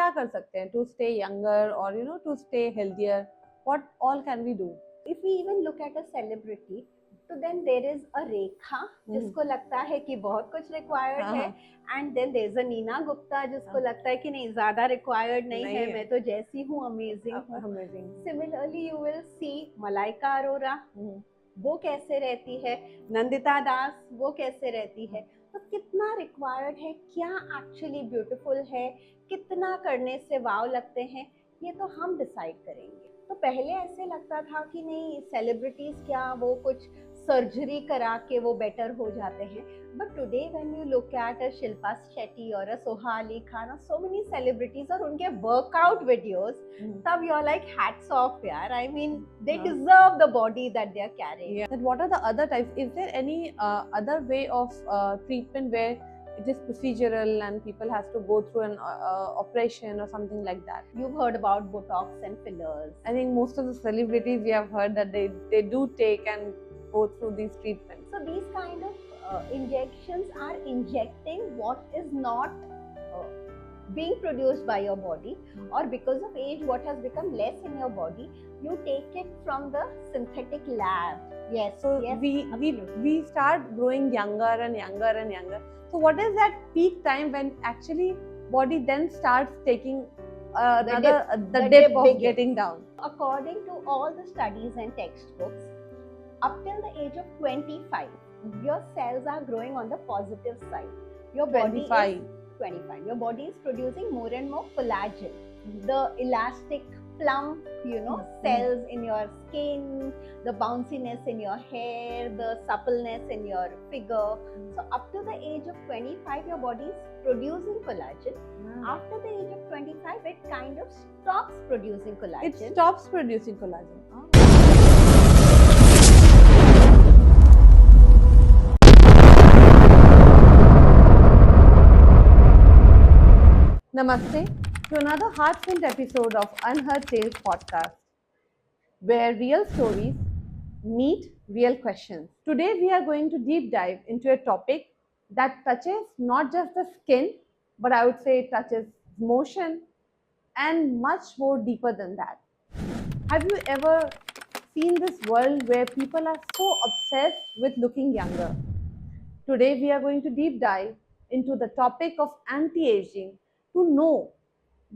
क्या कर सकते हैं to stay younger or to stay healthier? What all can we do? If we even look at a celebrity, तो then there is a रेखा जिसको लगता है कि बहुत कुछ रिक्वायर्ड है, and then there is a Neena Gupta जिसको लगता है कि नहीं ज्यादा रिक्वायर्ड नहीं है, मैं तो जैसी हूँ अमेजिंग हूँ. Similarly you will see Malaika Arora, वो कैसे रहती है, नंदिता दास वो कैसे रहती है. तो कितना रिक्वायर्ड है, क्या एक्चुअली ब्यूटीफुल है, कितना करने से वाव लगते हैं, ये तो हम डिसाइड करेंगे. तो पहले ऐसे लगता था कि नहीं सेलिब्रिटीज क्या वो कुछ सर्जरी करा के वो बेटर हो जाते हैं, but today when you look at अ शिल्पा शेट्टी और अ सोहा अली खान और सो मेनी सेलिब्रिटीज और उनके वर्कआउट वीडियोस, तब you are like hats off यार. I mean they deserve the body that they are carrying. Then what are the other types? Is there any other way of treatment where it is procedural and people has to go through an operation or something like that? You've heard about Botox and fillers. I think most of the celebrities we have heard that they do take and go through these treatments. So these kind of injections are injecting what is not being produced by your body, or because of age what has become less in your body, you take it from the synthetic lab. Yes. So yes, we start growing younger and younger and younger. So what is that peak time when actually body then starts taking the dip of getting down? According to all the studies and textbooks, up till the age of 25, your cells are growing on the positive side. Your body 25. is 25. Your body is producing more and more collagen, the elastic plump, cells in your skin, the bounciness in your hair, the suppleness in your figure. So up to the age of 25, your body is producing collagen. After the age of 25, it kind of stops producing collagen. It stops producing collagen. Namaste to another heart-filled episode of Unheard Tales Podcast, where real stories meet real questions. Today we are going to deep dive into a topic that touches not just the skin, but I would say it touches motion and much more deeper than that. Have you ever seen this world where people are so obsessed with looking younger? Today we are going to deep dive into the topic of anti-aging to know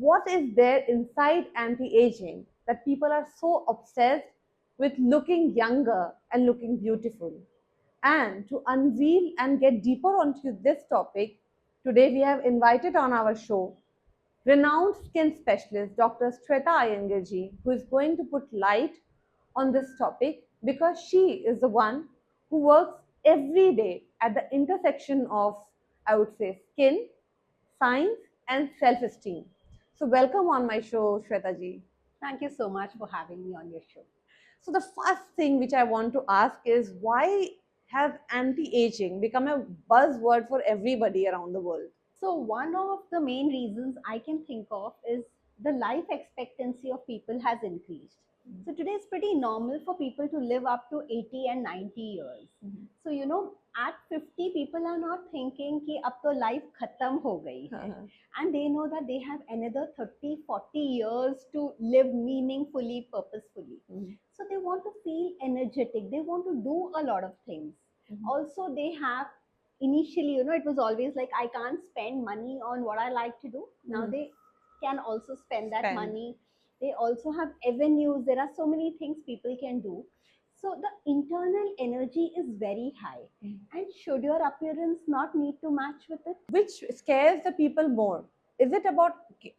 what is there inside anti-aging that people are so obsessed with looking younger and looking beautiful. And to unveil and get deeper onto this topic, today we have invited on our show renowned skin specialist Dr. Shweta Iyengar, who is going to put light on this topic because she is the one who works every day at the intersection of, I would say, skin, science, and self-esteem. So welcome on my show, Shweta ji. Thank you so much for having me on your show. So the first thing which I want to ask is, why has anti-aging become a buzzword for everybody around the world? So one of the main reasons I can think of is the life expectancy of people has increased. So today it's pretty normal for people to live up to 80 and 90 years. So at 50 people are not thinking कि अब तो life खत्म हो गई है, and they know that they have another 30-40 years to live meaningfully, purposefully. So they want to feel energetic, they want to do a lot of things. Also they have initially, it was always like I can't spend money on what I like to do. Now they can also spend that money. They also have avenues. There are so many things people can do. So the internal energy is very high. And should your appearance not need to match with it? Which scares the people more? Is it about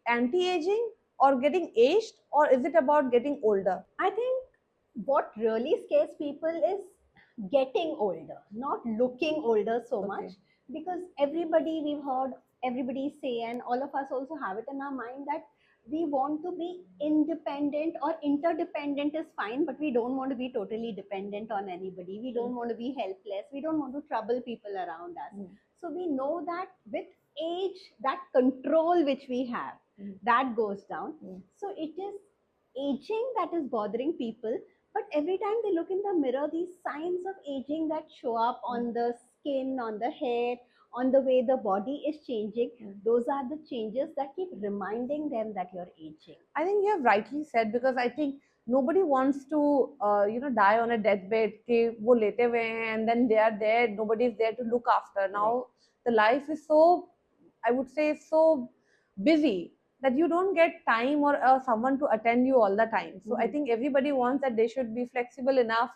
anti-aging or getting aged, or is it about getting older? I think what really scares people is getting older, not looking older so much, because we've heard everybody say, and all of us also have it in our mind, that we want to be independent, or interdependent is fine, but we don't want to be totally dependent on anybody. We don't want to be helpless. We don't want to trouble people around us. So we know that with age, that control which we have, that goes down. So it is aging that is bothering people. But every time they look in the mirror, these signs of aging that show up on the skin, on the hair, on the way the body is changing. Those are the changes that keep reminding them that you're aging. I think you have rightly said, because I think nobody wants to die on a deathbed कि वो लेटे हुए हैं and then they are there, nobody is there to look after. Now the life is so, I would say, so busy that you don't get time or someone to attend you all the time. So I think everybody wants that they should be flexible enough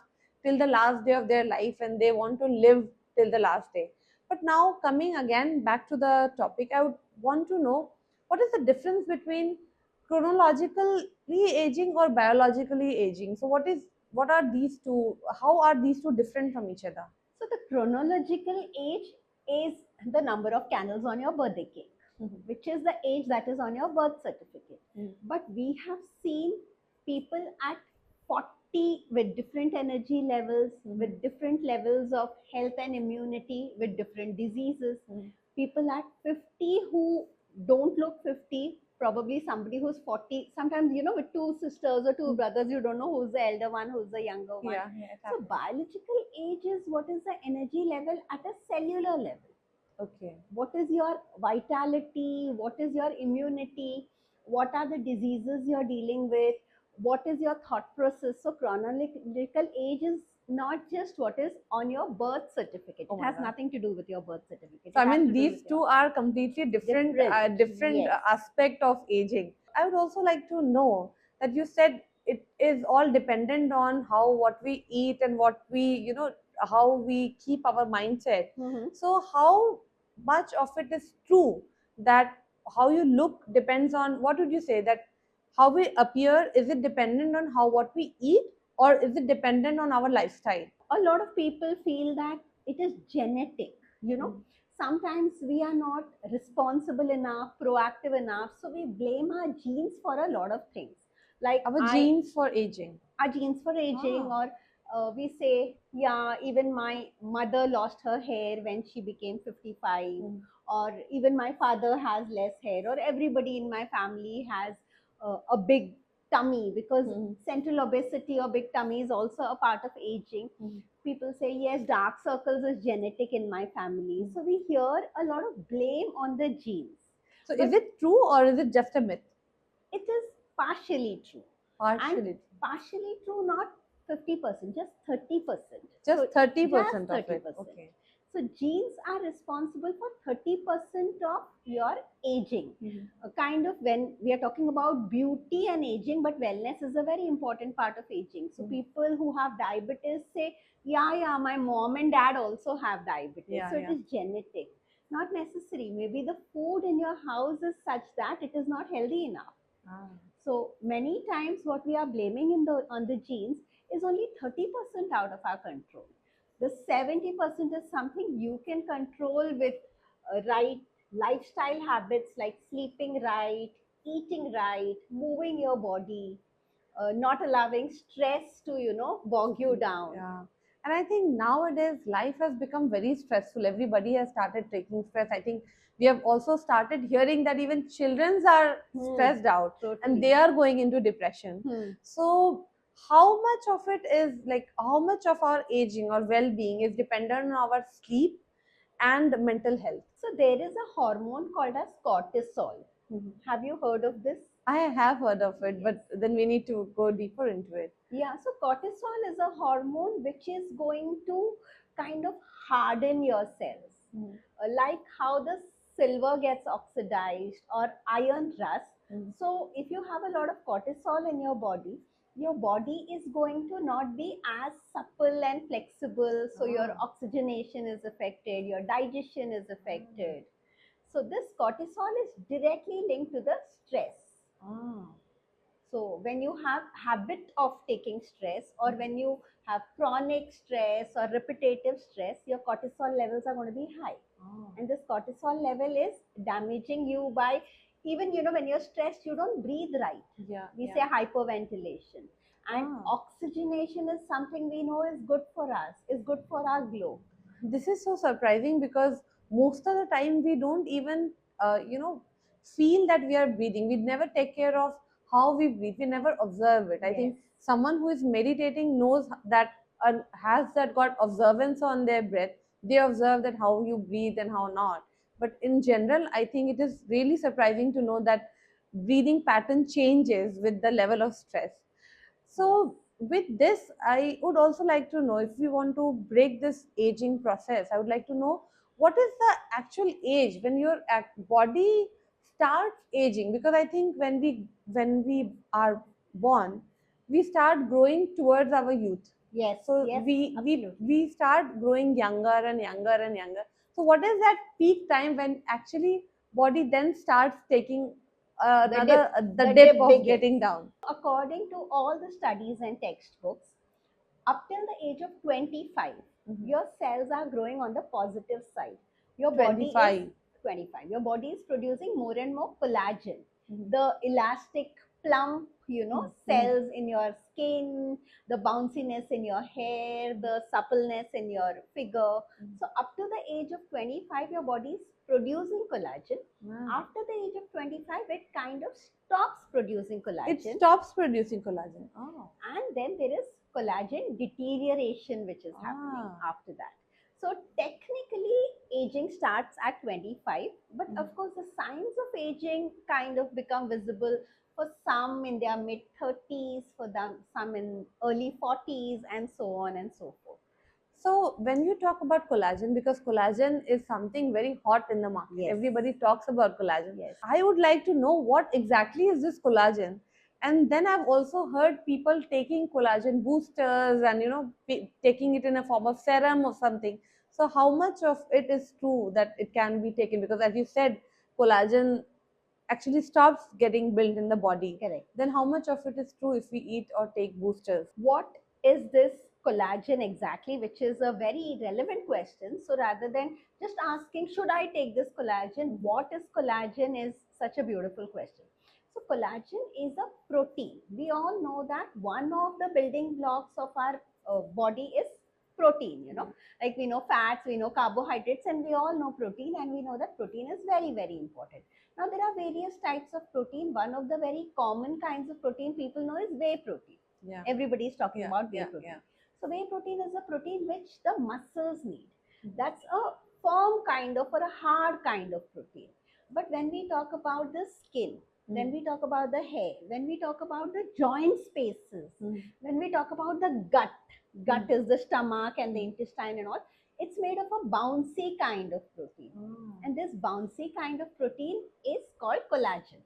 till the last day of their life and they want to live till the last day. But now coming again back to the topic, I would want to know what is the difference between chronologically aging or biologically aging. So what are these two, how are these two different from each other? So the chronological age is the number of candles on your birthday cake, which is the age that is on your birth certificate. But we have seen people at 40 with different energy levels, with different levels of health and immunity, with different diseases. People at 50 who don't look 50, probably somebody who's 40. Sometimes, with two sisters or two brothers, you don't know who's the elder one, who's the younger one. So biological age is what is the energy level at a cellular level. Okay. What is your vitality? What is your immunity? What are the diseases you're dealing with? What is your thought process? So chronological age is not just what is on your birth certificate. It has nothing to do with your birth certificate. So I mean, these two are completely different aspect of aging. I would also like to know that you said it is all dependent on what we eat and what we, how we keep our mindset. So how much of it is true that how you look depends on, what would you say, that how we appear, is it dependent on what we eat, or is it dependent on our lifestyle? A lot of people feel that it is genetic, sometimes we are not responsible enough, proactive enough, so we blame our genes for a lot of things, like our genes for aging. Or we say, yeah, even my mother lost her hair when she became 55, or even my father has less hair, or everybody in my family has a big tummy, because central obesity or big tummy is also a part of aging. People say, yes, dark circles is genetic in my family. So we hear a lot of blame on the genes. So is it true or is it just a myth? It is partially true. Partially true, not 50%, just 30%. Just 30% of it. Okay. So genes are responsible for 30% of your aging. Kind of, when we are talking about beauty and aging, but wellness is a very important part of aging. So people who have diabetes say, yeah, my mom and dad also have diabetes. So it is genetic. Not necessary. Maybe the food in your house is such that it is not healthy enough. So many times what we are blaming on the genes is only 30% out of our control. The 70% is something you can control with right lifestyle habits, like sleeping right, eating right, moving your body, not allowing stress to, bog you down. Yeah. And I think nowadays life has become very stressful. Everybody has started taking stress. I think we have also started hearing that even children are stressed out, and they are going into depression. So how much of it is, like, how much of our aging or well-being is dependent on our sleep and mental health? So there is a hormone called as cortisol. Have you heard of this? I have heard of it, but then we need to go deeper into it. Yeah, so cortisol is a hormone which is going to kind of harden your cells. Like how the silver gets oxidized or iron rust. So if you have a lot of cortisol in your body is going to not be as supple and flexible. So your oxygenation is affected, your digestion is affected. So this cortisol is directly linked to the stress. So when you have habit of taking stress, or when you have chronic stress or repetitive stress, your cortisol levels are going to be high. And this cortisol level is damaging you by, even, when you're stressed, you don't breathe right. We say hyperventilation. And oxygenation is something we know is good for us, is good for our glow. This is so surprising, because most of the time we don't even, feel that we are breathing. We never take care of how we breathe. We never observe it. I think someone who is meditating knows that, has that got observance on their breath. they observe that how you breathe and how not. But in general, I think it is really surprising to know that breathing pattern changes with the level of stress. So with this, I would also like to know, if we want to break this aging process, I would like to know what is the actual age when your body starts aging, because I think when we are born, we start growing towards our youth. Yes, So yes, we start growing younger and younger and younger. So what is that peak time when actually body then starts taking the dip of begins. getting down? According to all the studies and textbooks, up till the age of 25, your cells are growing on the positive side. Your body 25. is 25. Your body is producing more and more collagen, the elastic plump, cells in your skin, the bounciness in your hair, the suppleness in your figure. So up to the age of 25, your body is producing collagen. After the age of 25, it kind of stops producing collagen. It stops producing collagen. Oh. And then there is collagen deterioration which is happening after that. So technically aging starts at 25, but of course the signs of aging kind of become visible for some in their mid 30s, for them some in early 40s, and so on and so forth. So when you talk about collagen, because collagen is something very hot in the market, Yes. everybody talks about collagen. Yes. I would like to know what exactly is this collagen. And then I've also heard people taking collagen boosters and taking it in a form of serum or something. So how much of it is true that it can be taken? Because as you said, collagen actually stops getting built in the body. Correct. Then how much of it is true if we eat or take boosters? What is this collagen exactly, which is a very relevant question. So rather than just asking, should I take this collagen, what is collagen is such a beautiful question. So collagen is a protein. We all know that one of the building blocks of our body is protein, like we know fats, we know carbohydrates, and we all know protein, and we know that protein is very, very important. Now there are various types of protein. One of the very common kinds of protein people know is whey protein. Yeah. Everybody is talking about whey Yeah, protein. yeah. So whey protein is a protein which the muscles need. That's a firm kind of or a hard kind of protein. But when we talk about the skin, when we talk about the hair, when we talk about the joint spaces, when we talk about the gut is the stomach and the intestine and all, it's made of a bouncy kind of protein. And this bouncy kind of protein is called collagen.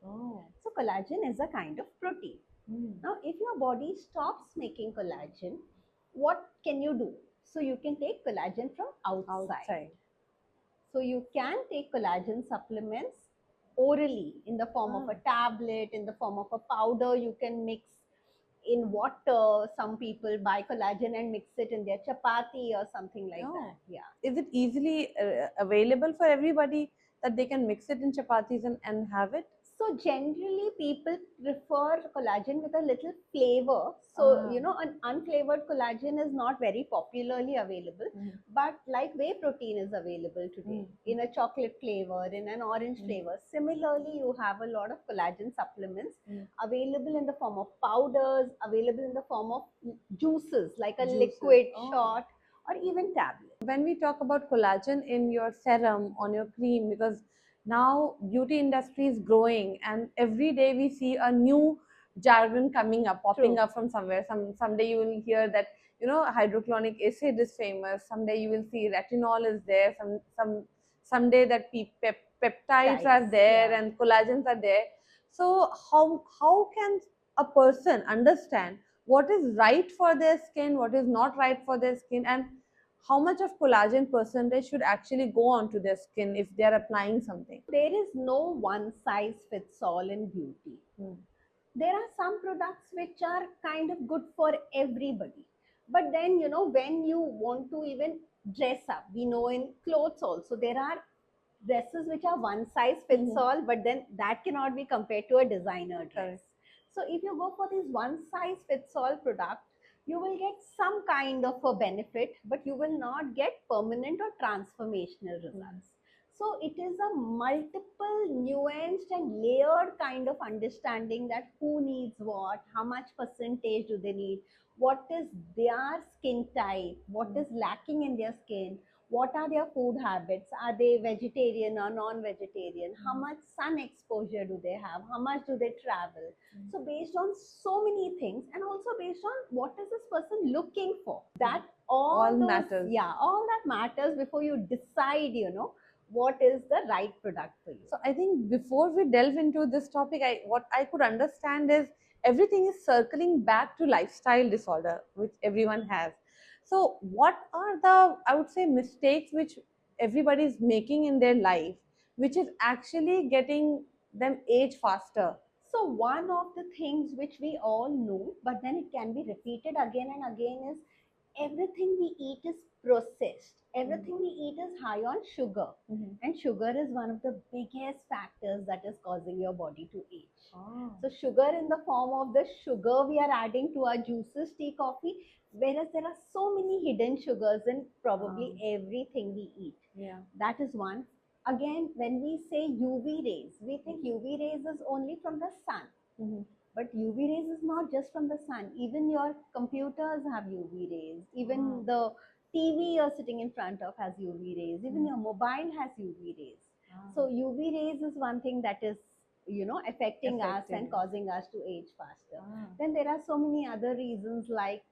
So collagen is a kind of protein. Now, if your body stops making collagen, what can you do? So you can take collagen from outside. So you can take collagen supplements orally in the form of a tablet, in the form of a powder. You can mix in water. Some people buy collagen and mix it in their chapati or something like that. Yeah. Is it easily available for everybody that they can mix it in chapatis and have it? So generally people prefer collagen with a little flavor. So, an unflavored collagen is not very popularly available, but like whey protein is available today in a chocolate flavor, in an orange flavor. Similarly, you have a lot of collagen supplements available in the form of powders, available in the form of juices, like a liquid shot or even tablets. When we talk about collagen in your serum, on your cream, because now beauty industry is growing and every day we see a new jargon coming up, popping up from somewhere. Someday you will hear that hydrochloric acid is famous. Someday you will see retinol is there. Someday that peptides are there and collagens are there. So how can a person understand what is right for their skin, what is not right for their skin, and how much of collagen percentage should actually go onto their skin if they are applying something? There is no one size fits all in beauty. There are some products which are kind of good for everybody. But then, when you want to even dress up, we know in clothes also, there are dresses which are one size fits all, but then that cannot be compared to a designer dress. So if you go for this one size fits all product, you will get some kind of a benefit, but you will not get permanent or transformational results. So it is a multiple nuanced and layered kind of understanding that who needs what, how much percentage do they need, what is their skin type, what is lacking in their skin, what are their food habits, are they vegetarian or non-vegetarian, how much sun exposure do they have, how much do they travel. So based on so many things, and also based on what is this person looking for, that all those matters. Yeah, all that matters before you decide, what is the right product for you. So I think before we delve into this topic, what I could understand is everything is circling back to lifestyle disorder, which everyone has. So what are the, I would say, mistakes which everybody is making in their life, which is actually getting them age faster? So one of the things which we all know, but then it can be repeated again and again, is everything we eat is processed. Everything we eat is high on sugar. And sugar is one of the biggest factors that is causing your body to age. So sugar in the form of the sugar we are adding to our juices, tea, coffee, whereas there are so many hidden sugars in probably everything we eat. Yeah. That is one. Again, when we say UV rays, we think UV rays is only from the sun. But UV rays is not just from the sun. Even your computers have UV rays. Even the TV you're sitting in front of has UV rays. Even your mobile has UV rays. So UV rays is one thing that is, affecting us and causing us to age faster. Then there are so many other reasons, like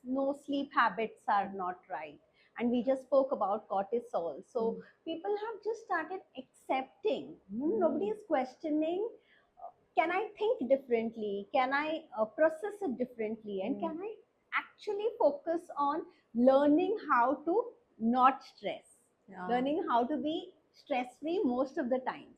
no sleep habits are not right. And we just spoke about cortisol. So people have just started accepting. Nobody is questioning, can I think differently? Can I process it differently? And can I actually focus on learning how to not stress, learning how to be stress free most of the times.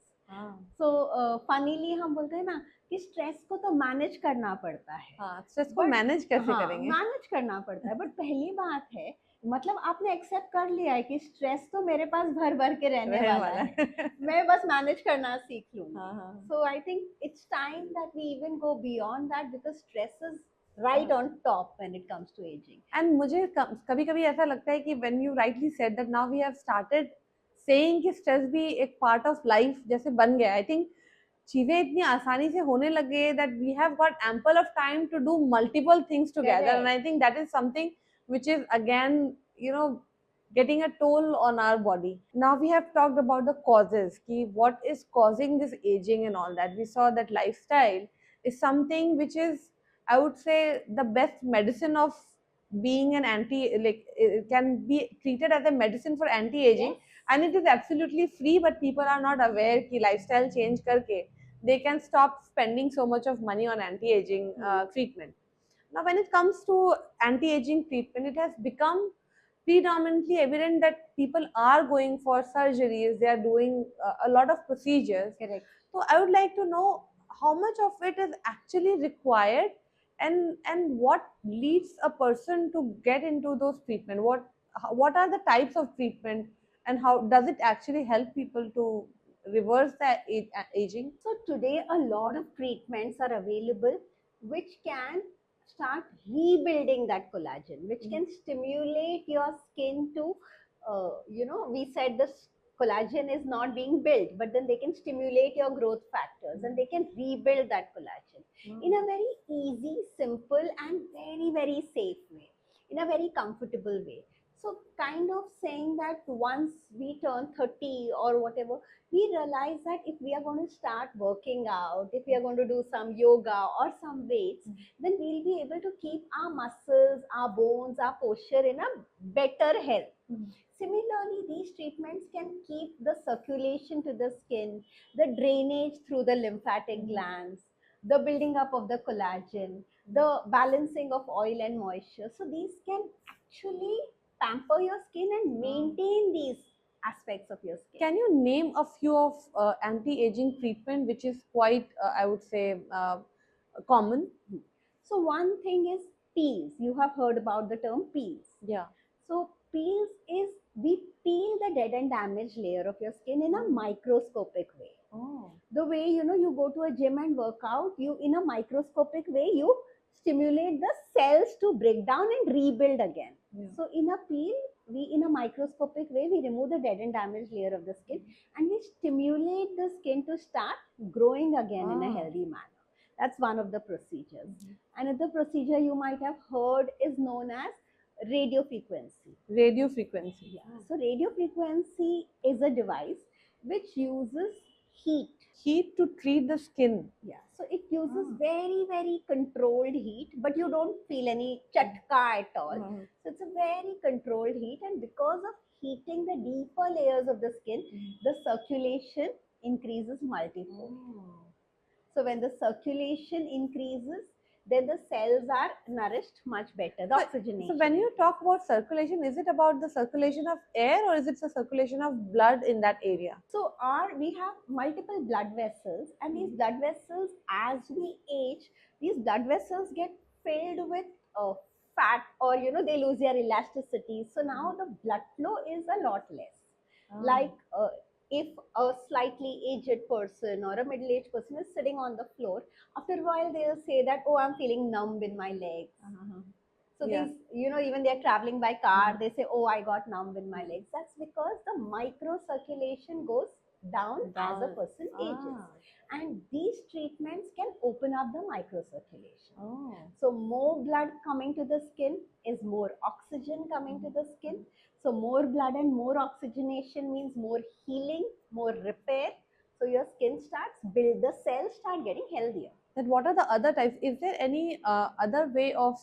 So funnily हम बोलते हैं ना कि stress को तो manage करना पड़ता है. स्ट्रेस को मैनेज कैसे करेंगे? मैनेज करना पड़ता है. बट पहली बात है, मतलब आपने एक्सेप्ट कर लिया है कि स्ट्रेस तो मेरे पास भर भर के रहने वाला है, मैं बस मैनेज करना सीख लूंगी. So I think it's time that we even go beyond that, because stress is right on top when it comes to aging. And मुझे कभी कभी ऐसा लगता है कि when you rightly said that now we have started saying कि stress भी एक part of life जैसे बन गया. I think चीजें इतनी आसानी से होने लगे that we have got ample of time to do multiple things together. Correct. And I think that is something which is again, getting a toll on our body. Now we have talked about the causes, ki what is causing this aging and all that. We saw that lifestyle is something which is, I would say, the best medicine of being an it can be treated as a medicine for anti-aging. Yes. And it is absolutely free, but people are not aware ki lifestyle change karke they can stop spending so much of money on anti-aging treatment. Now when it comes to anti-aging treatment, it has become predominantly evident that people are going for surgeries, they are doing a lot of procedures. Correct. So I would like to know how much of it is actually required, and what leads a person to get into those treatment. What are the types of treatment, and how does it actually help people to reverse the aging? So today a lot of treatments are available which can start rebuilding that collagen, which can stimulate your skin to, we said this collagen is not being built, but then they can stimulate your growth factors and they can rebuild that collagen in a very easy, simple, and very, very safe way, in a very comfortable way. So, kind of saying that once we turn 30 or whatever, we realize that if we are going to start working out, if we are going to do some yoga or some weights, then we'll be able to keep our muscles, our bones, our posture in a better health. Similarly, these treatments can keep the circulation to the skin, the drainage through the lymphatic glands, the building up of the collagen, the balancing of oil and moisture. So these can actually pamper your skin and maintain these aspects of your skin. Can you name a few of anti-aging treatment which is quite, I would say, common? So one thing is peels. You have heard about the term peels. Yeah. So peels is, we peel the dead and damaged layer of your skin in a microscopic way. The way, you go to a gym and work out, you, in a microscopic way, you stimulate the cells to break down and rebuild again. So in a peel, we, in a microscopic way, we remove the dead and damaged layer of the skin and we stimulate the skin to start growing again in a healthy manner. That's one of the procedures. Another procedure you might have heard is known as radio frequency. Radio frequency. Yeah. So radio frequency is a device which uses heat. Heat to treat the skin. Yeah. So it uses very, very controlled heat, but you don't feel any chatka at all. So it's a very controlled heat, and because of heating the deeper layers of the skin, the circulation increases multifold. So when the circulation increases, then the cells are nourished much better. The oxygenation. So when you talk about circulation, is it about the circulation of air or is it the circulation of blood in that area? So we have multiple blood vessels, and these blood vessels, as we age, these blood vessels get filled with fat, or they lose their elasticity. So now the blood flow is a lot less. Like if a slightly aged person or a middle-aged person is sitting on the floor, after a while they'll say that, oh, I'm feeling numb in my legs. So these, even they're traveling by car, they say, oh, I got numb in my legs. That's because the microcirculation goes down as a person ages. And these treatments can open up the microcirculation. So more blood coming to the skin is more oxygen coming to the skin. So more blood and more oxygenation means more healing, more repair. So your skin the cells start getting healthier. Then what are the other types? Is there any other way of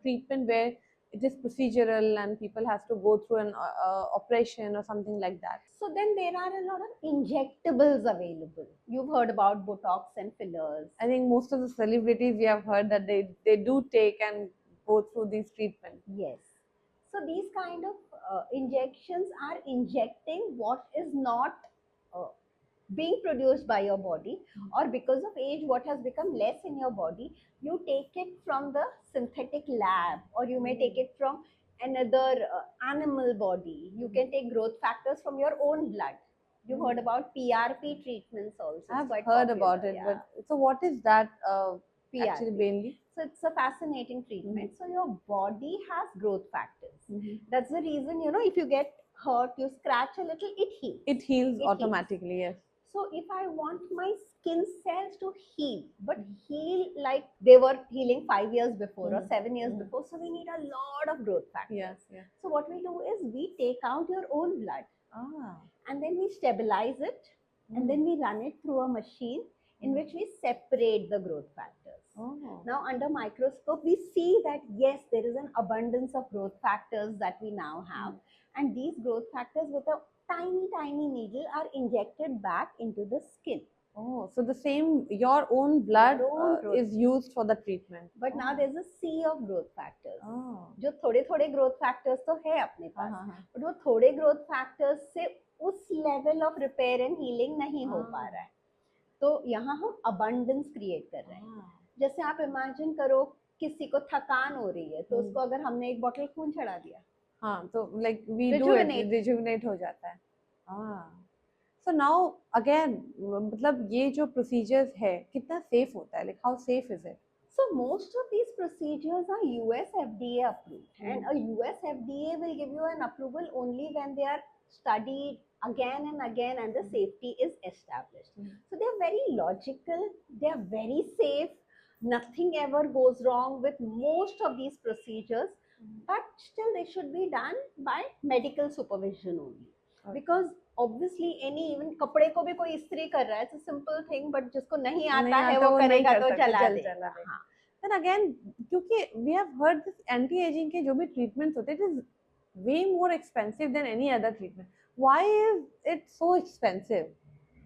treatment where it is procedural and people has to go through an operation or something like that? So then there are a lot of injectables available. You've heard about Botox and fillers. I think most of the celebrities we have heard that they do take and go through these treatments. Yes. So these kind of injections are injecting what is not being produced by your body, or because of age what has become less in your body, you take it from the synthetic lab, or you may take it from another animal body. You can take growth factors from your own blood. You've heard about PRP treatments also. I've heard about it, but so what is that actually mainly? So it's a fascinating treatment. So your body has growth factors. That's the reason, if you get hurt, you scratch a little, it heals. It heals automatically, yes. So if I want my skin cells to heal, but heal like they were healing 5 years before or 7 years before, so we need a lot of growth factors. Yes. So what we do is we take out your own blood and then we stabilize it and then we run it through a machine in which we separate the growth factors. Now under microscope, we see that yes, there is an abundance of growth factors that we now have. And these growth factors with a tiny needle are injected back into the skin. So the same, your own blood is used for the treatment. But now there's a sea of growth factors. जो थोड़े growth factors तो है अपने पास, but वो थोड़े growth factors से उस level of repair and healing नहीं हो पा रहा है. तो यहाँ हम abundance create कर रहे हैं. जैसे आप imagine करो किसी को थकान हो रही है, तो उसको अगर हमने एक bottle खून चढ़ा दिया, तो like we do it, rejuvenate हो जाता है. So now again, मतलब ये जो procedures है कितना safe होता है? Like how safe is it? So most of these procedures are US FDA approved, and a US FDA will give you an approval only when they are studied again and again and the safety is established. So they are very logical, they are very safe, nothing ever goes wrong with most of these procedures, but still they should be done by medical supervision only. Because obviously even कपड़े को भी कोई इस्त्री कर रहा है, it's a simple thing, but जिसको नहीं आता है वो करेगा तो चला दे. Then again, क्योंकि we have heard this anti-aging के जो भी treatments होते हैं, it is way more expensive than any other treatment. Why is it so expensive?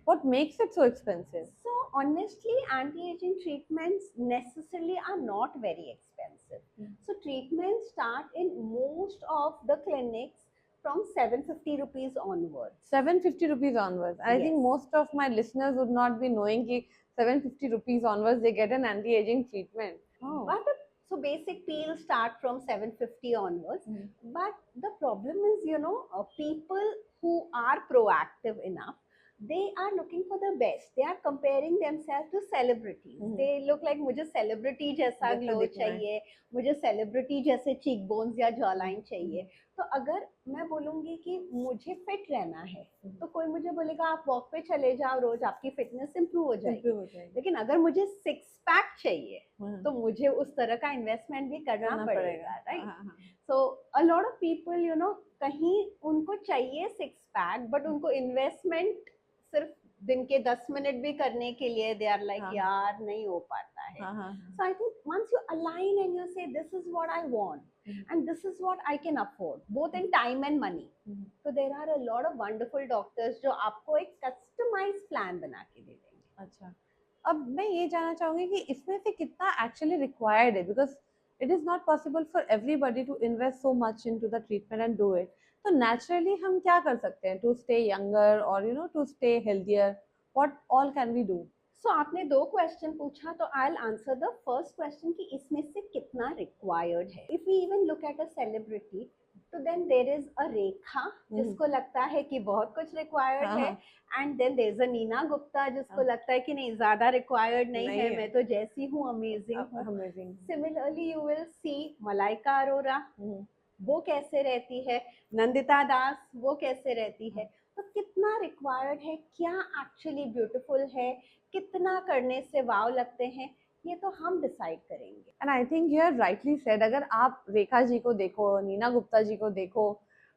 What makes it so expensive? So honestly, anti-aging treatments necessarily are not very expensive. So treatments start in most of the clinics from 750 rupees onwards. 750 rupees onwards. I think most of my listeners would not be knowing that 750 rupees onwards they get an anti-aging treatment. But so basic peels start from 750 onwards. But the problem is, people who are proactive enough, they are looking for the best. They are comparing themselves to celebrities. They look like मुझे celebrity जैसा glow चाहिए, मुझे celebrity जैसे cheek bones या jawline चाहिए. तो अगर मैं बोलूंगी कि मुझे फिट रहना है, तो कोई मुझे बोलेगा आप वॉक पे चले जाओ रोज, आपकी फिटनेस इंप्रूव हो जाएगी. लेकिन अगर मुझे सिक्स पैक चाहिए, तो मुझे उस तरह का इन्वेस्टमेंट भी करना पड़ेगा, right? So a lot of people you know, कहीं उनको चाहिए सिक्स पैक, बट उनको इन्वेस्टमेंट सिर्फ दिन के 10 मिनट भी करने के लिए दे आर लाइक यार नहीं हो पाता है. So I think once you align and you say this is what I want and this is what I can afford, both in time and money. So there are a lot of wonderful doctors जो आपको एक customized plan बना के दे देंगे. अच्छा, अब मैं ये जानना चाहूंगी कि इसमें से कितना एक्चुअली रिक्वायर्ड है, because it is not possible for everybody to invest so much into the treatment and do it. तो नेचुरली हम क्या कर सकते हैं टू स्टे यंगर और you know to stay healthier? What all can we do? So आपने दो question पूछा, तो I will answer the first question कि इसमें से कितना रिक्वायर्ड है. If we even look at a celebrity, तो then there is a Rekha जिसको लगता है कि बहुत कुछ रिक्वायर्ड है, and then there is a Neena Gupta जिसको लगता है कि नहीं ज्यादा रिक्वायर्ड नहीं है, मैं तो जैसी हूँ अमेजिंग हूँ. Similarly you will see Malaika Arora, वो कैसे रहती है, नंदिता दास वो कैसे रहती है. तो कितना रिक्वायर्ड है, क्या एक्चुअली ब्यूटीफुल है, कितना करने से वाव लगते हैं, ये तो हम डिसाइड करेंगे. And I think you have rightly said, अगर आप रेखा जी को देखो, नीना गुप्ता जी को देखो,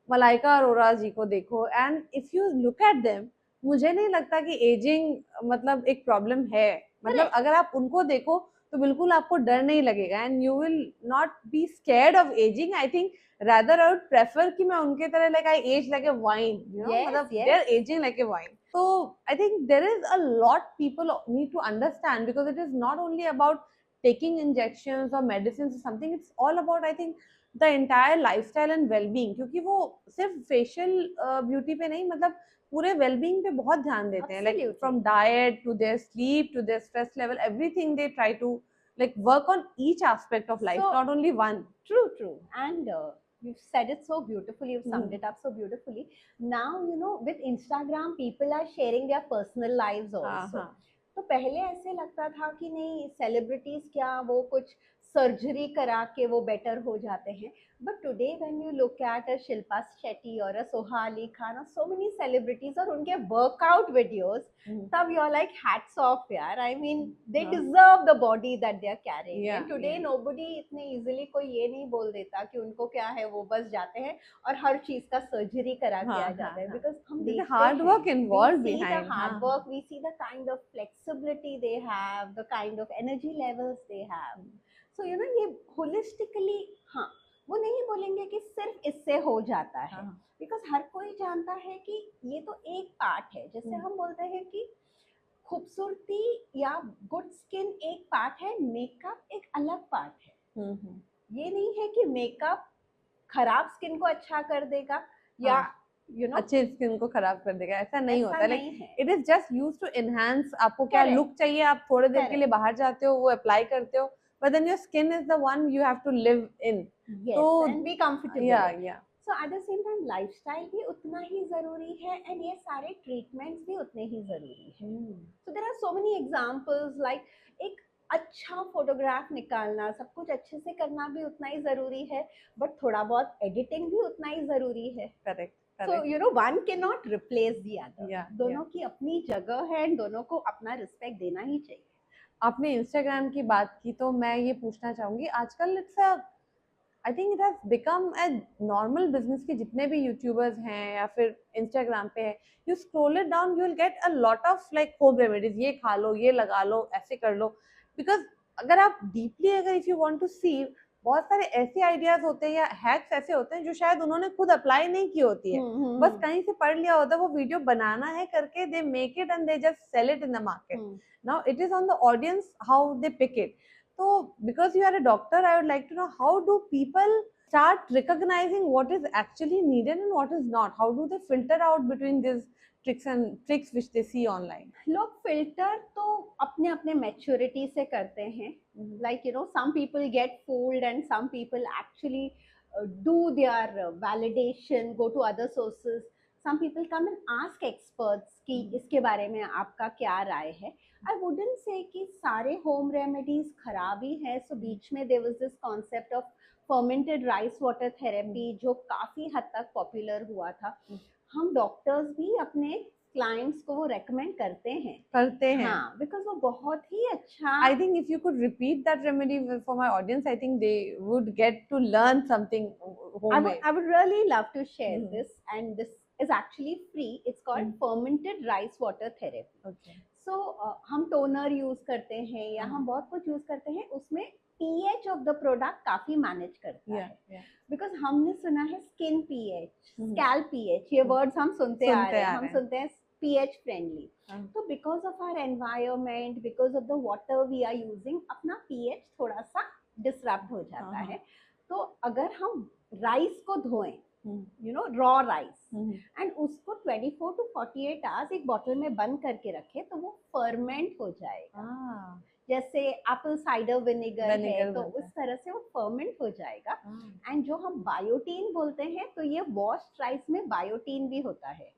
मलाइका अरोरा जी को देखो, and if you look at them, मुझे नहीं लगता कि एजिंग मतलब एक प्रॉब्लम है. मतलब अगर आप उनको देखो तो बिल्कुल आपको डर नहीं लगेगा, and you will not be scared of ageing. I think rather I would prefer कि मैं उनके तरह like I age like a wine, you know, मतलब they're aging like a wine. So I think there is a lot people need to understand, because it is not only about taking injections or medicines or something. It's all about, I think, the entire lifestyle and well-being, क्योंकि वो सिर्फ facial beauty पे नहीं, मतलब पूरे well-being पे बहुत ध्यान देते हैं. Like from diet to their sleep to their stress level, everything they try to like work on each aspect of life, not only one. True. And you've said it so beautifully, you've summed it up so beautifully. Now you know, with Instagram people are sharing their personal lives also. तो पहले ऐसे लगता था कि नहीं celebrities क्या वो कुछ सर्जरी करा के वो बेटर हो जाते हैं, but today when you look at अ शिल्पा शेट्टी और अ सोहा अली खान और सो मेनी सेलिब्रिटीज और उनके वर्कआउट वीडियोस, तब you are like hats off यार. I mean they deserve the body that they are carrying. And today nobody इतने इजीली कोई ये नहीं बोल देता कि उनको क्या है, वो बस जाते हैं और हर चीज का सर्जरी करा के आ जाते हैं. बिकॉज हम देखते हैं hard work involve behind, hard work, we see the kind of flexibility they have, the kind of energy levels they have. So you know, ये holistically, हाँ वो नहीं बोलेंगे कि सिर्फ इससे हो जाता है, बिकॉज हर कोई जानता है कि ये तो एक पार्ट है. जैसे हम बोलते हैं कि खूबसूरती या गुड स्किन एक पार्ट है, मेकअप एक अलग पार्ट है. ये नहीं है कि मेकअप खराब स्किन को अच्छा कर देगा या you know, अच्छे स्किन को खराब कर देगा, ऐसा नहीं होता. Like it is just used to enhance. आपको क्या लुक चाहिए, आप थोड़े देर के लिए बाहर जाते हो, वो अप्लाई करते हो, but then your skin is the one you have to live in. Yes, so, and be comfortable. Yeah. So at the same time lifestyle भी उतना ही जरूरी है, and ये सारे treatments भी उतने ही जरूरी है. So there are so many examples, like एक अच्छा फोटोग्राफ निकालना, सब कुछ अच्छे से करना भी उतना ही जरूरी है, बट थोड़ा बहुत एडिटिंग भी उतना ही जरूरी है. Correct. So you know, one cannot replace the other. दोनों की अपनी जगह है, दोनों को अपना रिस्पेक्ट देना ही चाहिए. आपने इंस्टाग्राम की बात की, तो मैं ये पूछना चाहूंगी, आजकल it's I think it has become a normal business कि जितने भी यूट्यूबर्स हैं या फिर इंस्टाग्राम पे है, you scroll it down, you will get a lot of like home remedies. ये खा लो, ये लगा लो, ऐसे कर लो. बिकॉज अगर आप डीपली, अगर इफ यू वांट टू सी, बहुत सारे ऐसे आइडियाज होते हैं या हैक्स ऐसे होते हैं जो शायद उन्होंने खुद अप्लाई नहीं की होती है, बस कहीं से पढ़ लिया होता है. वो वीडियो बनाना है करके they make it and they just sell it in the market. Now it is on the audience how they pick it. So because you are a doctor, I would like to know, how do people start recognizing what is actually needed and what is not? How do they filter out between these tricks which they see online? लोग filter तो अपने अपने maturity से करते हैं. Like you know, some people get fooled and some people actually do their validation, go to other sources. some people come and ask experts कि इसके बारे में आपका क्या राय है. I wouldn't say कि सारे home remedies खराब ही हैं. So बीच में there was this concept of fermented rice water therapy जो काफी हद तक पॉपुलर हुआ था. हम डॉक्टर्स भी अपने क्लाइंट्स को वो रेकमेंड करते हैं. हाँ, बिकॉज वो बहुत ही अच्छा. I think if you could repeat that remedy for my audience, I think they would get to learn something homemade. I would really love to share this, and this is actually free. It's called fermented rice water therapy. Okay. So हम toner use करते हैं या हम बहुत कुछ use करते हैं, उसमें pH ऑफ द प्रोडक्ट काफी मैनेज करता है. बिकॉज हमने सुना है स्किन pH, स्कैल्प pH, ये वर्ड्स हम सुनते आ रहे हैं. हम सुनते हैं pH फ्रेंडली. तो because of our environment, because of the water we are using, अपना pH थोड़ा सा डिसरप्ट हो जाता है. तो अगर हम राइस को धोएं, you know, raw rice, and उसको 24 to 48 आवर्स एक बॉटल में बंद करके रखे, तो वो फर्मेंट हो जाएगा. जैसे एप्पल साइडर विनेगर है, तो उस तरह से वो फर्मेंट हो जाएगा. एंड जो हम बायोटीन बोलते हैं, तो ये वॉश्ड राइस में बायोटीन भी होता है.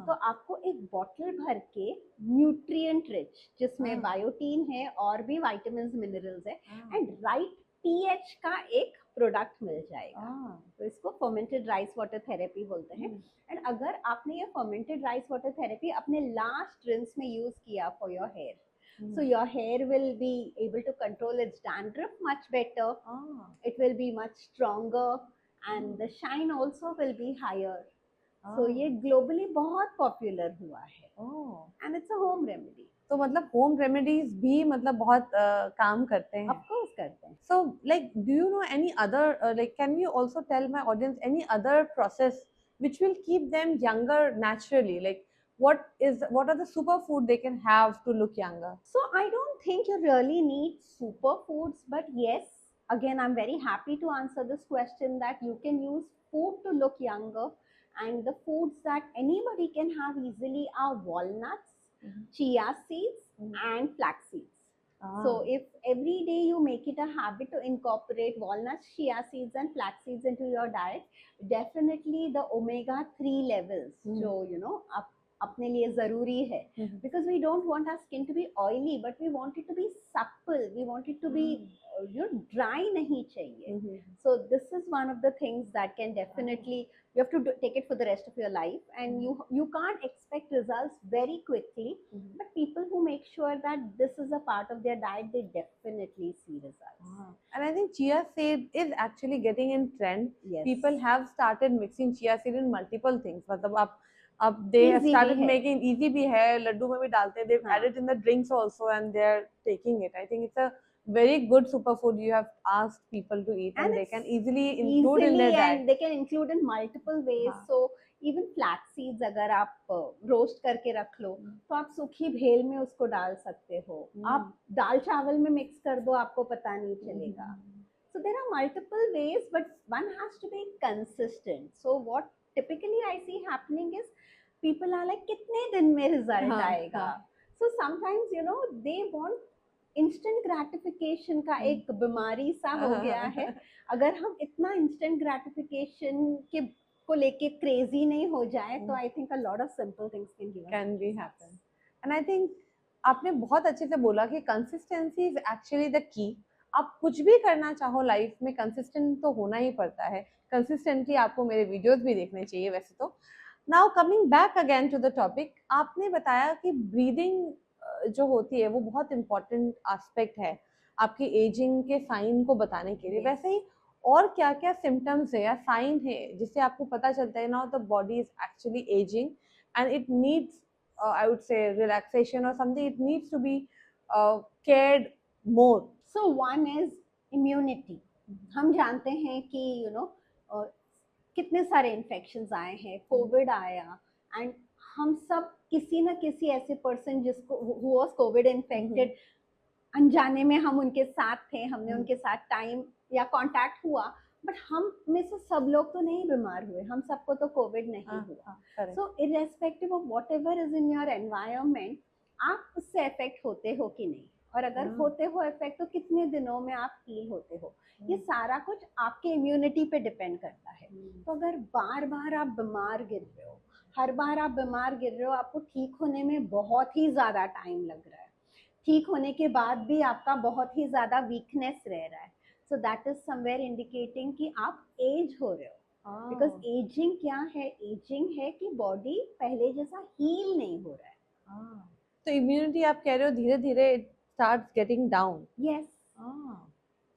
तो आपको एक बॉटल भर के न्यूट्रिएंट रिच, जिसमें बायोटीन है और भी विटामिन्स मिनरल्स है, एंड राइट pH का एक प्रोडक्ट मिल जाएगा. तो इसको फर्मेंटेड राइस वाटर थेरेपी बोलते हैं. एंड अगर आपने ये फर्मेंटेड राइस वाटर थेरेपी अपने लास्ट रिंस में यूज किया for your hair, so your hair will be able to control its dandruff much better. It will be much stronger, and the shine also will be higher. So ये globally बहुत popular हुआ है. And it's a home remedy. तो मतलब home remedies भी मतलब बहुत काम करते हैं. Of course करते हैं. So like, do you know any other like, can you also tell my audience any other process which will keep them younger naturally? Like, what are the superfood they can have to look younger? So I don't think you really need superfoods, but yes, again, I'm very happy to answer this question that you can use food to look younger, and the foods that anybody can have easily are walnuts, chia seeds, and flax seeds. So if every day you make it a habit to incorporate walnuts, chia seeds, and flax seeds into your diet, definitely the omega-3 levels, जो you know अपने लिए जरूरी है. Because we don't want our skin to be oily, but we want it to be supple. We want it to be dry नहीं चाहिए. So this is one of the things that can definitely, you have to take it for the rest of your life, and you can't expect results very quickly, but people who make sure that this is a part of their diet, they definitely see results. And I think chia seed is actually getting in trend. Yes. People have started mixing chia seed in multiple things. मतलब अब they have started making easy भी है, लड्डू में भी डालते हैं. They've added in the drinks also, and they're taking it. I think it's a very good superfood you have asked people to eat, and they can easily include in their diet. And they can include in multiple ways. So even flax seeds अगर आप roast करके रख लो, तो आप सूखी भेल में उसको डाल सकते हो. आप दाल चावल में मिक्स कर दो, आपको पता नहीं चलेगा. So there are multiple ways, but one has to be consistent. So what typically I see happening is people are like, कितने दिन में रिजल्ट आएगा. So sometimes you know they want instant gratification का एक बीमारी सा हो गया है. अगर हम इतना instant gratification के को लेके crazy नहीं हो जाए, तो I think a lot of simple things can be happen. And I think आपने बहुत अच्छे से बोला कि consistency is actually the key. आप कुछ भी करना चाहो लाइफ में, कंसिस्टेंट तो होना ही पड़ता है. कंसिस्टेंटली आपको मेरे वीडियोस भी देखने चाहिए वैसे तो. Now coming back again to the topic, आपने बताया कि ब्रीदिंग जो होती है वो बहुत इम्पोर्टेंट एस्पेक्ट है आपकी एजिंग के साइन को बताने के लिए. वैसे ही और क्या क्या सिम्टम्स है या साइन है जिससे आपको पता चलता है now the body is actually ageing and it needs I would say relaxation और something, it needs to be cared more. So one is immunity. हम जानते हैं कि you know कितने सारे इन्फेक्शंस आए हैं, कोविड आया, एंड हम सब किसी ना किसी ऐसे पर्सन जिसको who was कोविड इन्फेक्टेड, अनजाने में हम उनके साथ थे, हमने उनके साथ टाइम या कांटेक्ट हुआ, बट हम में से सब लोग तो नहीं बीमार हुए, हम सबको तो कोविड नहीं हुआ. So irrespective of whatever is in your environment, आप उससे अफेक्ट होते हो कि नहीं, और अगर होते हो इफेक्ट तो कितने दिनों में आप हील होते हो. ये सारा कुछ आपके इम्यूनिटी पे डिपेंड करता है. तो अगर बार बार आप बीमार गिर रहे हो, हर बार आप बीमार गिर रहे हो, आपको ठीक होने में बहुत ही ज़्यादा टाइम लग रहा है, ठीक होने के बाद भी आपका बहुत ही ज़्यादा वीकनेस रह रहा है, so that is somewhere indicating कि आप एज हो रहे हो। बिकॉज एजिंग क्या है, एजिंग है कि बॉडी पहले जैसा हील नहीं हो रहा है। तो इम्यूनिटी आप कह रहे हो धीरे धीरे starts getting down. Yes,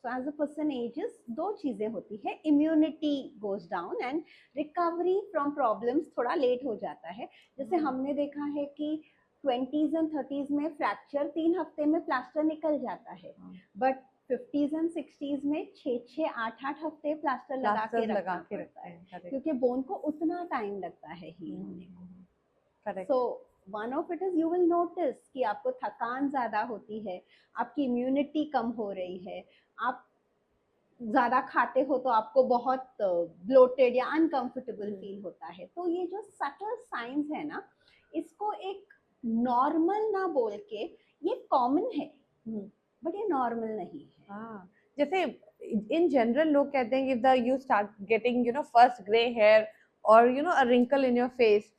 so as a person ages, दो चीजें होती है, immunity goes down and recovery from problems थोड़ा लेट हो जाता है। जैसे हमने देखा है कि 20s एंड 30s में फ्रैक्चर 3 हफ्ते में प्लास्टर निकल जाता है, बट 50s एंड 60s में 6-8 हफ्ते प्लास्टर लगा के रखना पड़ता है, क्योंकि बोन को उतना टाइम लगता है हील होने को। Correct. So one of it is you will notice कि आपको थकान ज्यादा होती है, आपकी इम्यूनिटी कम हो रही है, आप ज्यादा खाते हो तो आपको बहुत ब्लोटेड या अनकंफर्टेबल फील होता है। तो ये जो सटल साइंस है ना, इसको एक नॉर्मल ना बोल के, ये कॉमन है बट ये नॉर्मल नहीं है। जैसे इन जनरल लोग कहते हैं कि the you start getting first grey hair और a wrinkle in your face,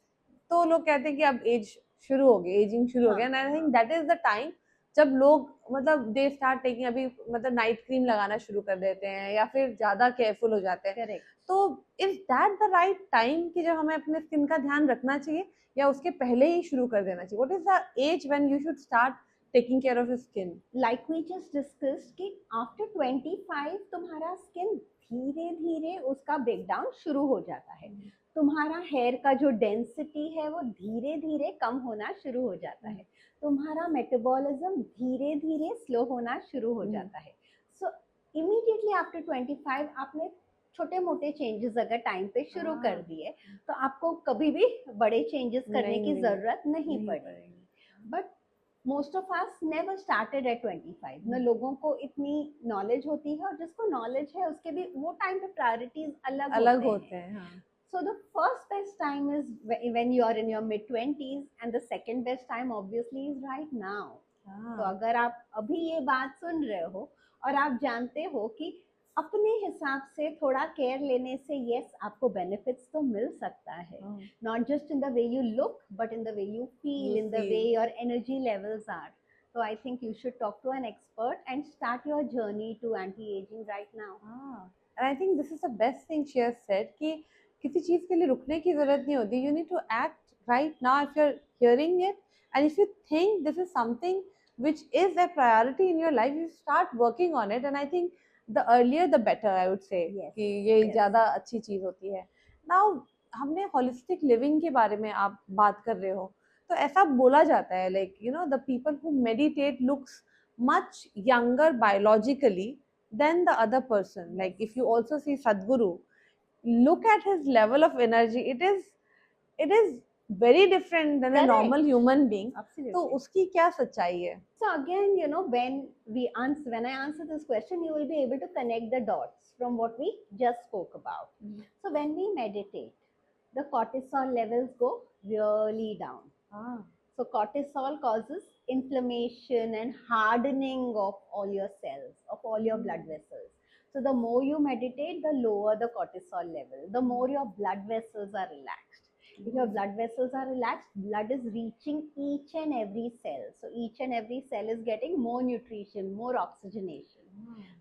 तो लोग कहते हैं कि अब एज शुरू हो गई, एजिंग शुरू हो गया। And I think that is the time जब लोग मतलब दे स्टार्ट टेकिंग, अभी मतलब नाइट क्रीम लगाना शुरू कर देते हैं या फिर ज्यादा केयरफुल हो जाते हैं। करेक्ट। तो is that the right time कि जब हमें अपने स्किन का ध्यान रखना चाहिए या उसके पहले ही शुरू कर देना चाहिए? What is the age when you should start taking care of your skin? Like we just discussed कि आफ्टर 25 तुम्हारा स्किन धीरे धीरे उसका ब्रेकडाउन शुरू हो जाता है, तुम्हारा हेयर का जो डेंसिटी है वो धीरे धीरे कम होना शुरू हो जाता है, तुम्हारा मेटाबॉलिज्म धीरे धीरे स्लो होना शुरू हो जाता है। सो इमीडिएटली आफ्टर 25 आपने छोटे मोटे चेंजेस अगर टाइम पे शुरू कर दिए तो आपको कभी भी बड़े चेंजेस करने की जरूरत नहीं पड़ेगी। But most of us never started at 25 न लोगों को इतनी नॉलेज होती है, और जिसको नॉलेज है उसके भी वो टाइम पे प्रायोरिटीज अलग होते हैं। So the first best time is when you are in your mid 20s and the second best time obviously is right now. तो अगर आप अभी ये बात सुन रहे हो और आप जानते हो कि अपने हिसाब से थोड़ा केयर लेने से यस आपको बेनिफिट्स तो मिल सकता है, not just in the way you look but in the way you feel, in the way your energy levels are. So I think you should talk to an expert and start your journey to anti-aging right now. And I think this is the best thing she has said कि किसी चीज के लिए रुकने की जरूरत नहीं होती। You need to act right now if you're hearing it, and if you think this is something which is a priority in your life, you start working on it. And I think the earlier the better, I would say। Yes, कि ये yes. ज्यादा अच्छी चीज होती है। Now हमने holistic living के बारे में आप बात कर रहे हो, तो ऐसा बोला जाता है like the people who meditate looks much younger biologically than the other person। Like if you also see Sadhguru, look at his level of energy, it is very different than a normal human being। Absolutely. तो उसकी क्या सच्चाई है? So again, when I answer this question, you will be able to connect the dots from what we just spoke about. So when we meditate, the cortisol levels go really down. So cortisol causes inflammation and hardening of all your cells, of all your blood vessels. So the more you meditate, the lower the cortisol level, the more your blood vessels are relaxed. If your blood vessels are relaxed, blood is reaching each and every cell. So each and every cell is getting more nutrition, more oxygenation.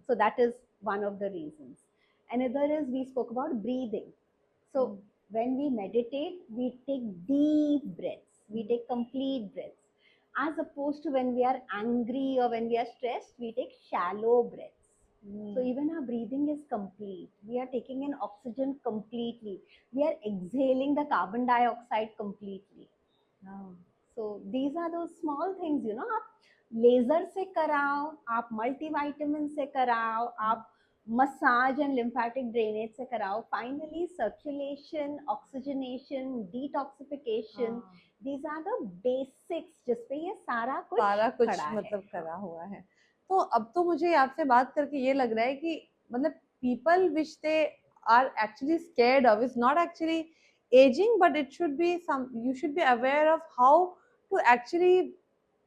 So that is one of the reasons. Another is we spoke about breathing. So when we meditate, we take deep breaths, we take complete breaths. As opposed to when we are angry or when we are stressed, we take shallow breaths. So even our breathing is complete. We are taking in oxygen completely. We are exhaling the carbon dioxide completely. So these are those small things, आप laser से कराओ, आप multivitamin से कराओ, आप massage and lymphatic drainage से कराओ, finally circulation, oxygenation, detoxification, these are the basics जिस पे ये सारा कुछ मतलब करा हुआ है। तो अब तो मुझे आपसे बात करके ये लग रहा है कि मतलब people which they are actually scared of is not actually aging, but it should be you should be aware of how to actually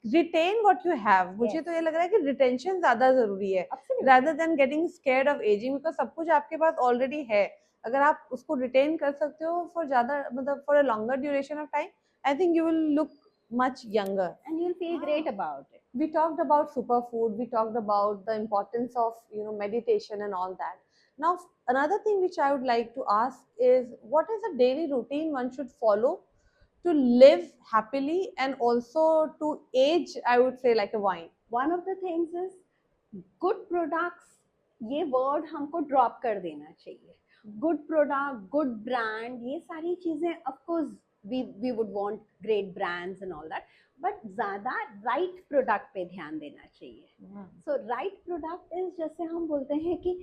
retain what you have। मुझे तो ये लग रहा है कि retention ज्यादा जरूरी है rather than getting scared of aging, because सब कुछ आपके पास already है। अगर आप उसको रिटेन कर सकते हो फॉर ज़्यादा मतलब for a longer duration of time, I think you will look much younger and you'll feel great about it. We talked about superfood, we talked about the importance of meditation and all that. Now another thing which I would like to ask is, what is a daily routine one should follow to live happily and also to age, I would say, like a wine? One of the things is good products, ये word हमको drop कर देना चाहिए. Good product, good brand, ये सारी चीजें of course we would want great brands and all that, but ज्यादा right product पे ध्यान देना चाहिए. सो राइट प्रोडक्ट इज, जैसे हम बोलते हैं कि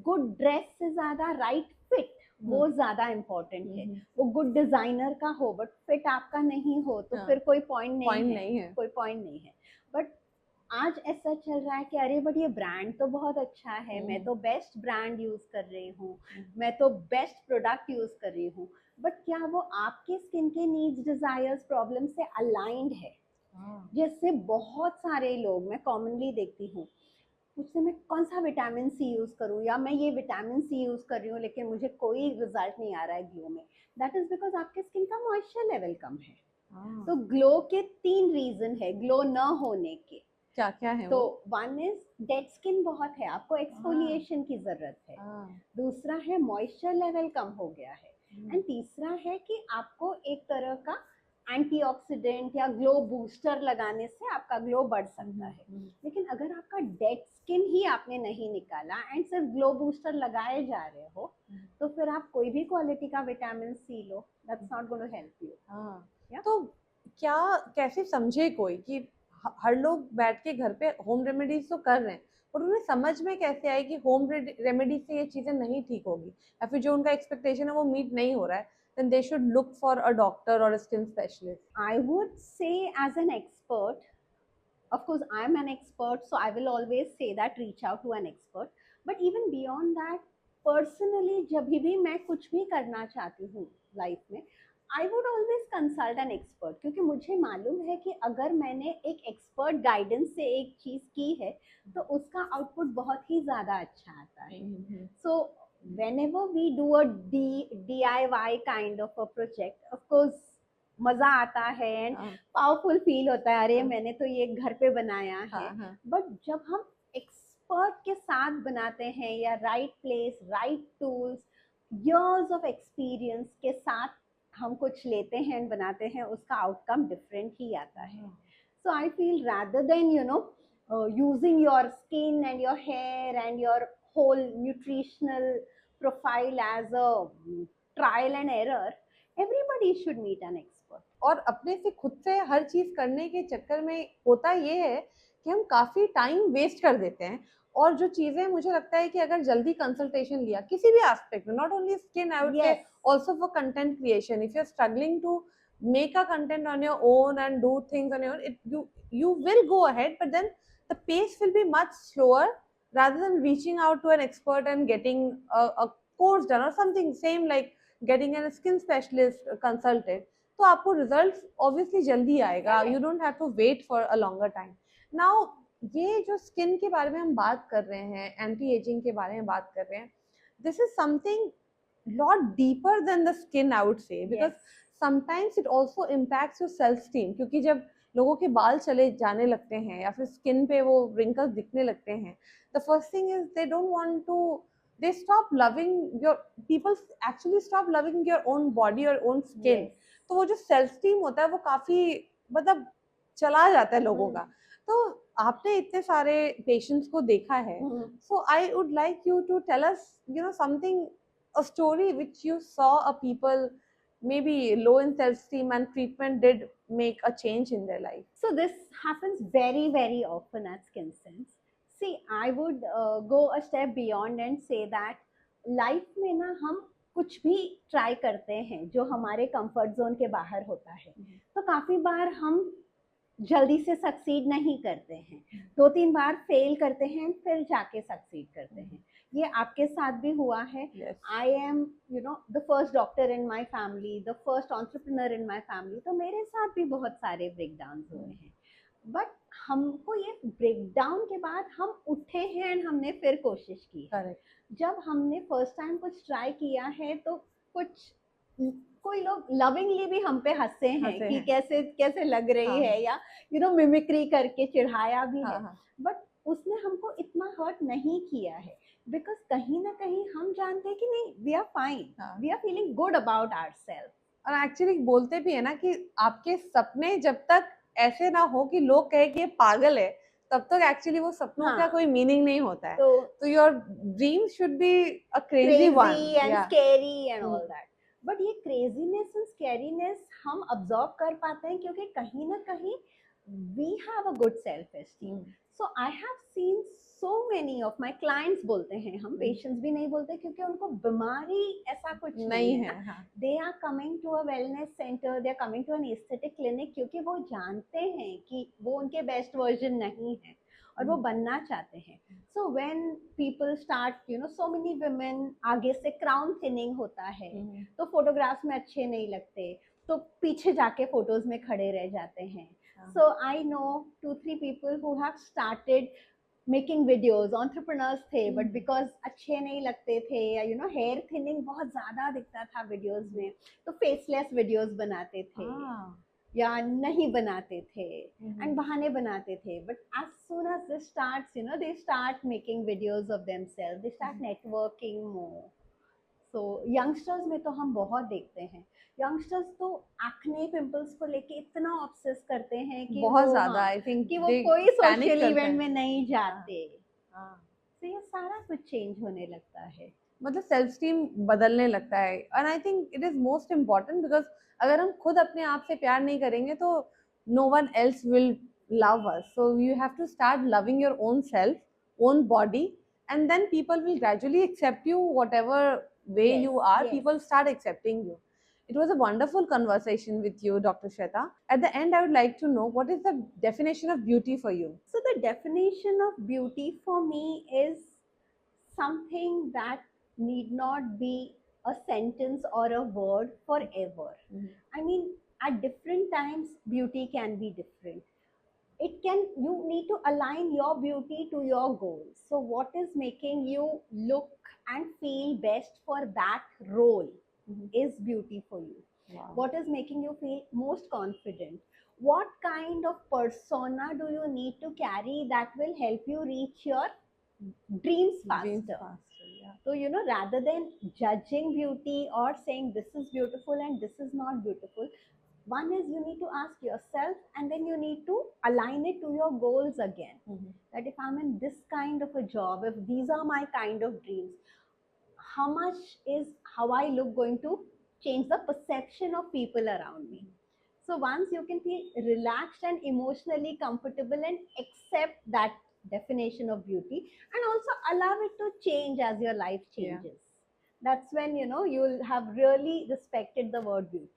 गुड ड्रेस से ज्यादा राइट फिट, वो ज्यादा इम्पोर्टेंट है. वो गुड डिजाइनर का हो बट फिट आपका नहीं हो तो फिर कोई पॉइंट नहीं है, कोई पॉइंट नहीं है. बट आज ऐसा चल रहा है कि अरे बट ये ब्रांड तो बहुत अच्छा है, मैं तो बेस्ट ब्रांड यूज कर रही हूँ, मैं तो बेस्ट प्रोडक्ट यूज कर रही हूँ, बट क्या वो आपके स्किन के नीड्स, डिजायर्स, प्रॉब्लम से अलाइंड है? जैसे बहुत सारे लोग मैं कॉमनली देखती हूँ, मुझसे मैं कौन सा विटामिन सी यूज करूँ, या मैं ये विटामिन सी यूज कर रही हूँ लेकिन मुझे कोई रिजल्ट नहीं आ रहा है ग्लो में. दैट इज बिकॉज आपके स्किन का मॉइस्चर लेवल कम है. तो ग्लो के 3 रीजन है ग्लो न होने के. क्या क्या है? तो वन इज डेड स्किन बहुत है, आपको एक्सफोलिएशन की जरूरत है. दूसरा है मॉइस्चर लेवल कम हो गया है. एंड तीसरा है कि आपको एक तरह का एंटीऑक्सीडेंट या ग्लो बूस्टर लगाने से आपका ग्लो बढ़ सकता है. लेकिन अगर आपका डेड स्किन ही आपने नहीं निकाला एंड सिर्फ ग्लो बूस्टर लगाए जा रहे हो, तो फिर आप कोई भी क्वालिटी का विटामिन सी लो, that's not going to help you. तो क्या कैसे समझे कोई कि हर लोग बैठ के घर पे होम रेमेडीज तो कर रहे हैं, और उन्हें समझ में कैसे आए कि होम रेमेडीज से ये चीजें नहीं ठीक होगी, या फिर जो उनका एक्सपेक्टेशन है वो मीट नहीं हो रहा है, then they should look for a doctor or a skin specialist? I would say, as an expert, of course I am an expert, so I will always say that reach out to an expert. But even beyond that, personally जब भी मैं कुछ भी करना चाहती हूँ life में, I would always consult an expert, क्योंकि मुझे मालूम है कि अगर मैंने एक एक्सपर्ट गाइडेंस से एक चीज की है तो उसका आउटपुट बहुत ही ज्यादा अच्छा आता है. So whenever we do a DIY kind of a project, of course मजा आता है एंड पावरफुल फील होता है, अरे मैंने तो ये घर पे बनाया है. बट जब हम एक्सपर्ट के साथ बनाते हैं या right place, right tools, years of experience के साथ हम कुछ लेते हैं एंड बनाते हैं, उसका आउटकम डिफरेंट ही आता है. So I feel rather than using your skin and your hair and your whole nutritional profile as a trial and error, everybody should meet an expert. और अपने से खुद से हर चीज करने के चक्कर में होता ये है कि हम काफी टाइम वेस्ट कर देते हैं, और जो चीजें मुझे लगता है कि अगर जल्दी कंसल्टेशन लिया किसी भी एस्पेक्ट में, not only skin, I would से also for content creation, if you're struggling to make a content on your own and do things on your own, you will go ahead, but then the pace will be much slower rather than reaching out to an expert and getting a course done or something same like getting a skin specialist consulted. तो आपको results obviously जल्दी आएगा, you don't have to wait for a longer time. Now ये जो skin के बारे में हम बात कर रहे हैं, एंटी एजिंग के बारे में बात कर रहे हैं, this is something lot deeper than the skin, I would say, because sometimes it also impacts your self esteem, क्योंकि जब लोगों के बाल चले जाने लगते हैं या फिर स्किन पे वो wrinkles दिखने लगते हैं, the first thing is they don't want to, they stop loving your, people actually stop loving your own body or own skin. तो वो जो self esteem होता है वो काफी मतलब चला जाता है लोगों का. तो आपने इतने सारे पेशेंट्स को देखा है, so I would like you to tell us something, a story which you saw a people maybe low in self-esteem and treatment did make a change in their life. So this happens very, very often at Skin Sense. See, I would go a step beyond and say that life में ना हम कुछ भी try करते हैं जो हमारे comfort zone के बाहर होता है, तो काफी बार हम जल्दी से सक्सीड नहीं करते हैं, 2-3 बार फेल करते हैं फिर जाके सक्सीड करते हैं. ये आपके साथ भी हुआ है. I am the first doctor in my family, the first entrepreneur in my family, तो मेरे साथ भी बहुत सारे ब्रेकडाउन हुए हैं. बट हमको ये ब्रेकडाउन के बाद हम उठे हैं एंड हमने फिर कोशिश की है। करेक्ट। जब हमने फर्स्ट टाइम कुछ ट्राई किया है तो कुछ कोई लोग लविंगली भी हम पे हंसे हैं कि कैसे कैसे लग रही है, या मिमिक्री करके चिढ़ाया भी है, बट उसने हमको इतना हर्ट नहीं किया है, बिकॉज कहीं ना कहीं हम जानते हैं कि नहीं, we are fine, we are feeling good about ourselves. और एक्चुअली बोलते भी है ना कि आपके सपने जब तक ऐसे ना हो कि लोग कहे कि ये पागल है, तब तक एक्चुअली वो सपनों का कोई मीनिंग नहीं होता है। तो your dream should be a crazy one and scary and all that. But ये क्रेजीनेस एंड स्कैरीनेस हम ऑब्जर्व कर पाते हैं क्योंकि कहीं ना कहीं we have a good self esteem. So I have seen so many of my clients, बोलते हैं हम, पेशेंट्स भी नहीं बोलते क्योंकि उनको बीमारी ऐसा कुछ नहीं है। They are coming to a wellness center, they are coming to an aesthetic clinic क्योंकि वो जानते हैं कि वो उनके बेस्ट वर्जन नहीं है और वो बनना चाहते हैं। So when people start, so many women, आगे से क्राउन थिनिंग होता है तो फोटोग्राफ्स में अच्छे नहीं लगते, तो पीछे जाके फोटोज में खड़े रह जाते हैं। So I know 2-3 people who have started making videos, entrepreneurs थे, बट बिकॉज अच्छे नहीं लगते थे या हेयर थिनिंग बहुत ज्यादा दिखता था वीडियोज में, तो फेसलेस वीडियोज बनाते थे या नहीं बनाते थे एंड बहाने बनाते थे। But as soon as they starts, they start making videos of themselves, they start networking more. So youngsters में तो हम बहुत देखते हैं, यंगस्टर्स तो एक्ने पिंपल्स को लेके इतना ऑब्सेस करते हैं कि बहुत ज्यादा, आई थिंक कि वो कोई सोशल इवेंट में नहीं जाते। तो ये सारा कुछ चेंज होने लगता है, मतलब सेल्फ स्टीम बदलने लगता है। And I think it is most important because अगर हम खुद अपने आप से प्यार नहीं करेंगे तो no one else will love us. So you have to start loving your own self, own body, and then people will gradually accept you whatever way you are. People start accepting you. It was a wonderful conversation with you, Dr. Shweta. At the end, I would like to know, what is the definition of beauty for you? So the definition of beauty for me is something that need not be a sentence or a word forever. I mean, at different times beauty can be different. You need to align your beauty to your goals. So what is making you look and feel best for that role is beauty for you. What is making you feel most confident? What kind of persona do you need to carry that will help you reach your dreams faster? So rather than judging beauty or saying this is beautiful and this is not beautiful, one is you need to ask yourself, and then you need to align it to your goals again. That if I'm in this kind of a job, if these are my kind of dreams, how much is how I look going to change the perception of people around me? So once you can feel relaxed and emotionally comfortable and accept that definition of beauty and also allow it to change as your life changes, that's when you'll have really respected the word beauty.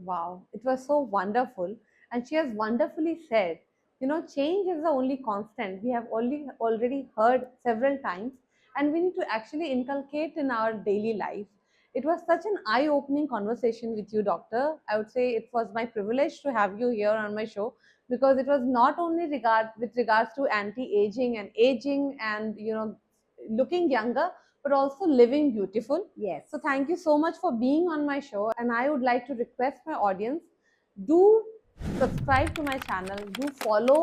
Wow, it was so wonderful. And she has wonderfully said, change is the only constant. We have already heard several times, and we need to actually inculcate in our daily life. It was such an eye-opening conversation with you, doctor. I would say it was my privilege to have you here on my show, because it was not only with regards to anti-aging and aging and looking younger, but also living beautiful. Yes. So thank you so much for being on my show. And I would like to request my audience, do subscribe to my channel, do follow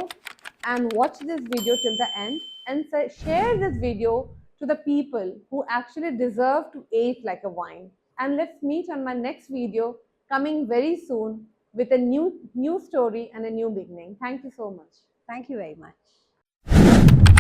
and watch this video till the end, and share this video to the people who actually deserve to age like a wine. And let's meet on my next video coming very soon with a new story and a new beginning. Thank you so much. Thank you very much.